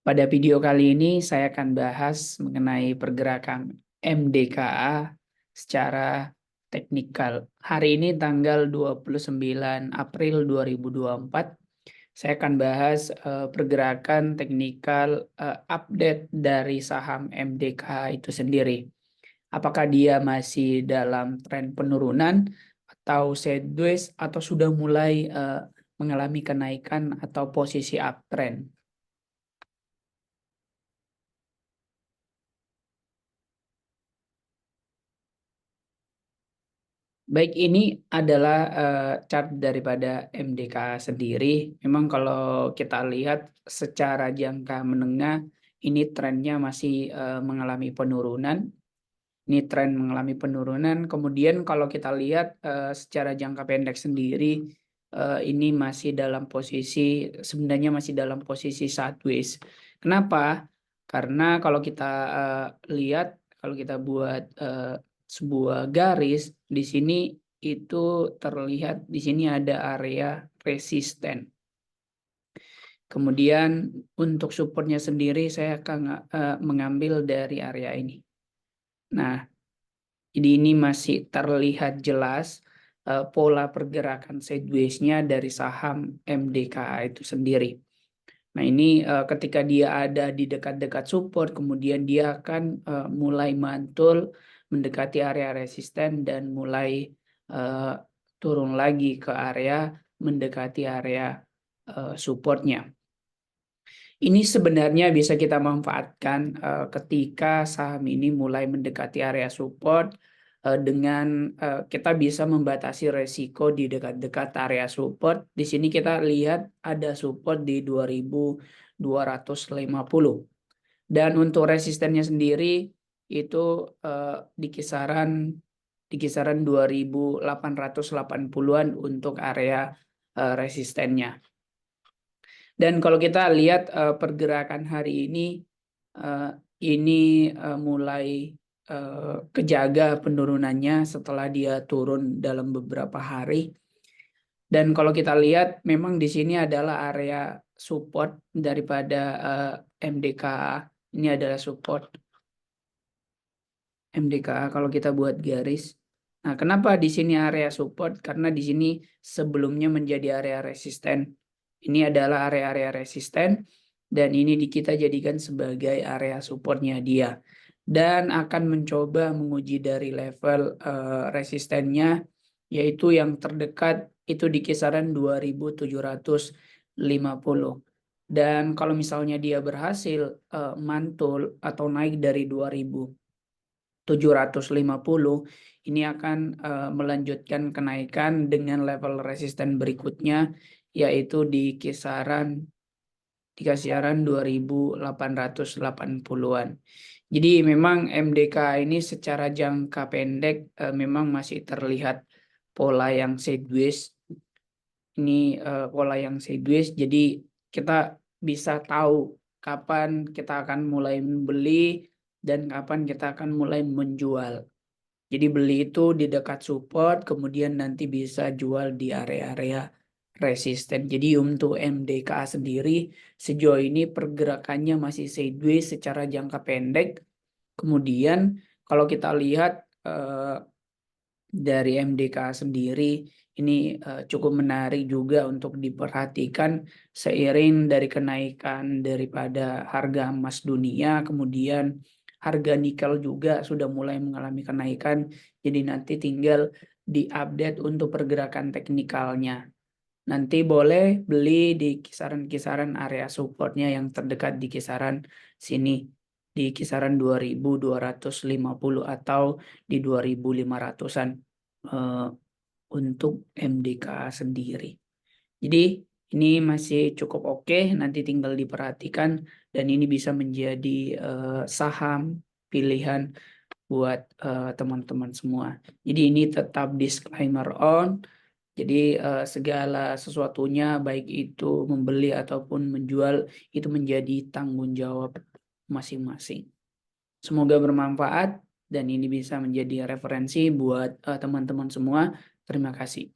Pada video kali ini saya akan bahas mengenai pergerakan MDKA secara teknikal. Hari ini tanggal 29 April 2024. Saya akan bahas pergerakan teknikal update dari saham MDKA itu sendiri. Apakah dia masih dalam tren penurunan atau sideways atau sudah mulai mengalami kenaikan atau posisi uptrend. Baik, ini adalah chart daripada MDK sendiri. Memang kalau kita lihat secara jangka menengah, ini trennya masih mengalami penurunan. Ini tren mengalami penurunan. Kemudian kalau kita lihat secara jangka pendek sendiri, ini masih dalam posisi, sebenarnya masih dalam posisi sideways. Kenapa? Karena kalau kita lihat, kalau kita buat sebuah garis di sini itu terlihat di sini ada area resisten. Kemudian untuk supportnya sendiri saya akan mengambil dari area ini. Nah, jadi ini masih terlihat jelas pola pergerakan sideways-nya dari saham MDKA itu sendiri. Nah, ini ketika dia ada di dekat-dekat support, kemudian dia akan mulai mantul mendekati area resisten dan mulai turun lagi ke area mendekati area supportnya. Ini sebenarnya bisa kita manfaatkan ketika saham ini mulai mendekati area support dengan kita bisa membatasi resiko di dekat-dekat area support. Di sini kita lihat ada support di 2250. Dan untuk resistennya sendiri itu di kisaran 2880-an untuk area resistennya. Dan kalau kita lihat pergerakan hari ini mulai kejaga penurunannya setelah dia turun dalam beberapa hari. Dan kalau kita lihat, memang di sini adalah area support daripada MDKA. Ini adalah support MDKA kalau kita buat garis. Nah, kenapa di sini area support? Karena di sini sebelumnya menjadi area resisten. Ini adalah area-area resisten dan ini kita jadikan sebagai area supportnya dia. Dan akan mencoba menguji dari level resistennya, yaitu yang terdekat itu di kisaran 2750. Dan kalau misalnya dia berhasil mantul atau naik dari 2750, ini akan melanjutkan kenaikan dengan level resisten berikutnya, yaitu di kisaran 2880-an. Jadi memang MDK ini secara jangka pendek memang masih terlihat pola yang sideways. Ini pola yang sideways, jadi kita bisa tahu kapan kita akan mulai membeli dan kapan kita akan mulai menjual. Jadi beli itu di dekat support, kemudian nanti bisa jual di area-area resisten. Jadi untuk MDK sendiri sejauh ini pergerakannya masih sideways secara jangka pendek. Kemudian kalau kita lihat dari MDK sendiri ini cukup menarik juga untuk diperhatikan seiring dari kenaikan daripada harga emas dunia, kemudian harga nikel juga sudah mulai mengalami kenaikan. Jadi nanti tinggal diupdate untuk pergerakan teknikalnya. Nanti boleh beli di kisaran-kisaran area supportnya yang terdekat di kisaran sini, di kisaran 2250 atau di 2500-an untuk MDK sendiri. Jadi ini masih cukup oke, nanti tinggal diperhatikan dan ini bisa menjadi saham pilihan buat teman-teman semua. Jadi ini tetap disclaimer on. Jadi segala sesuatunya baik itu membeli ataupun menjual itu menjadi tanggung jawab masing-masing. Semoga bermanfaat dan ini bisa menjadi referensi buat teman-teman semua. Terima kasih.